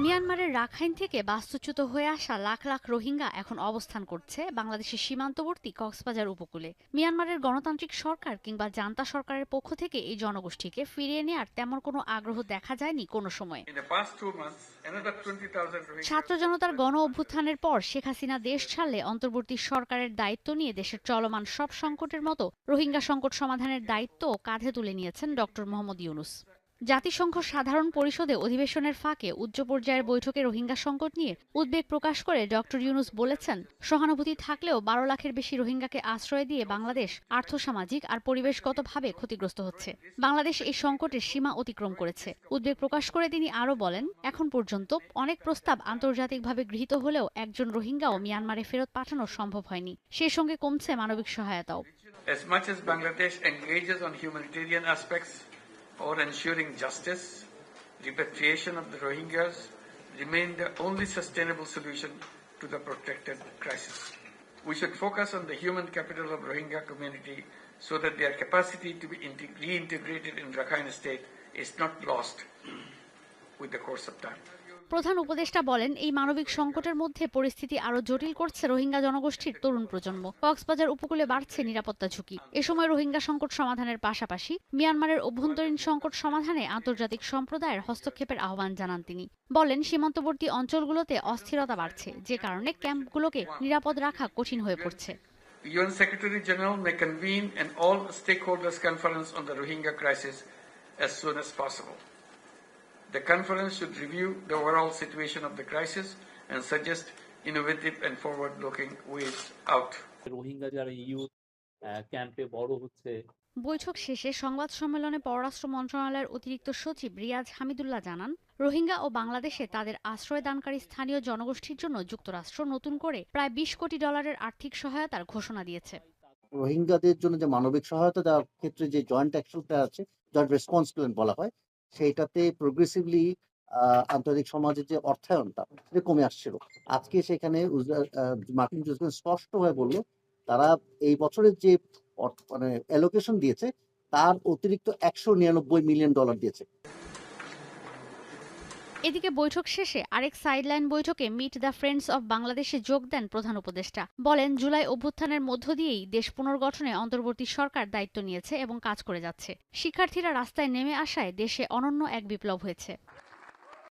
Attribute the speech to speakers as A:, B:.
A: মিয়ানমারের রাখাইন থেকে বাস্তুচ্যুত হয়ে আসা লাখ লাখ রোহিঙ্গা এখন অবস্থান করছে বাংলাদেশের সীমান্তবর্তী কক্সবাজার উপকূলে। মিয়ানমারের গণতান্ত্রিক সরকার কিংবা জান্তা সরকারের পক্ষ থেকে এই জনগোষ্ঠীকে ফিরিয়ে নেয়ার তেমন কোনো আগ্রহ দেখা যায়নি কোনো সময়। ছাত্র জনতার গণ অভ্যুত্থানের পর শেখ হাসিনা দেশ ছাড়লে অন্তর্বর্তী সরকারের দায়িত্ব নিয়ে দেশের চলমান সব সংকটের মতো রোহিঙ্গা সংকট সমাধানের দায়িত্ব কাঁধে তুলে নিয়েছেন ডক্টর মোহাম্মদ ইউনূস। জাতিসংঘ সাধারণ পরিষদে অধিবেশনের ফাঁকে উচ্চ পর্যায়ের বৈঠকে রোহিঙ্গা সংকট নিয়ে উদ্বেগ প্রকাশ করে ডক্টর ইউনূস বলেছেন, সহানুভূতি থাকলেও ১২ লাখের বেশি রোহিঙ্গাকে আশ্রয় দিয়ে বাংলাদেশ আর্থসামাজিক আর পরিবেশগতভাবে ক্ষতিগ্রস্ত হচ্ছে। বাংলাদেশ এই সংকটের সীমা অতিক্রম করেছে। উদ্বেগ প্রকাশ করে তিনি আরও বলেন, এখন পর্যন্ত অনেক প্রস্তাব আন্তর্জাতিকভাবে গৃহীত হলেও একজন রোহিঙ্গাও মিয়ানমারে ফেরত পাঠানো সম্ভব হয়নি। সেই সঙ্গে কমছে মানবিক সহায়তাও।
B: As much as Bangladesh engages on humanitarian aspects or ensuring justice, repatriation of the Rohingyas remain the only sustainable solution to the protracted crisis. We should focus on the human capital of Rohingya community so that their capacity to be reintegrated in Rakhine State is not lost with the course of time.
A: প্রধান উপদেষ্টা বলেন, এই মানবিক সংকটের মধ্যে পরিস্থিতি আরো জটিল করছে রোহিঙ্গা জনগোষ্ঠীর তরুণ প্রজন্ম। কক্সবাজার উপকূলে বাড়ছে নিরাপত্তা ঝুঁকি। এ সময় রোহিঙ্গা সংকট সমাধানের পাশাপাশি মিয়ানমারের অভ্যন্তরীণ সংকট সমাধানে আন্তর্জাতিক সম্প্রদায়ের হস্তক্ষেপের আহ্বান জানান তিনি। বলেন, সীমান্তবর্তী অঞ্চলগুলোতে অস্থিরতা বাড়ছে, যে কারণে ক্যাম্পগুলোকে নিরাপদ রাখা কঠিন হয়ে পড়ছে।
B: UN Secretary General may convene an all stakeholders conference on the Rohingya crisis as soon as possible. The conference should review the overall situation of the crisis and suggest innovative and forward-looking ways out.
C: Rohingya যারা youth ক্যাম্পে বড় হচ্ছে।
A: বৈঠক শেষে সংবাদ সম্মেলনে পররাষ্ট্র মন্ত্রণালয়ের অতিরিক্ত সচিব রিয়াজ হামিদুল্লাহ জানান, রোহিঙ্গা ও বাংলাদেশে তাদের আশ্রয়দানকারী স্থানীয় জনগোষ্ঠীর জন্য যুক্তরাষ্ট্র নতুন করে প্রায় $20 কোটি আর্থিক সহায়তার ঘোষণা দিয়েছে।
D: রোহিঙ্গাদের জন্য যে মানবিক সহায়তা দেওয়ার ক্ষেত্রে যে জয়েন্ট অ্যাকশন প্ল্যান আছে, জয়েন্ট রেসপন্স প্ল্যান বলা হয়, সেইটাতে প্রোগ্রেসিভলি আন্তর্জাতিক সমাজের যে অর্থায়নটা সেটা কমে আসছিল। আজকে সেখানে মার্কিন যুক্তরাষ্ট্র স্পষ্টভাবে বলল, তারা এই বছরের যে মানে অ্যালোকেশন দিয়েছে তার অতিরিক্ত $199 মিলিয়ন দিয়েছে।
A: এদিকে বৈঠক শেষে আরেক সাইডলাইন বৈঠকে মিট দ্য ফ্রেন্ডস অব বাংলাদেশে যোগ দেন প্রধান উপদেষ্টা। বলেন, জুলাই অভ্যুত্থানের মধ্য দিয়েই দেশ পুনর্গঠনে অন্তর্বর্তী সরকার দায়িত্ব নিয়েছে এবং কাজ করে যাচ্ছে। শিক্ষার্থীরা রাস্তায় নেমে আসায় দেশে অনন্য এক বিপ্লব হয়েছে।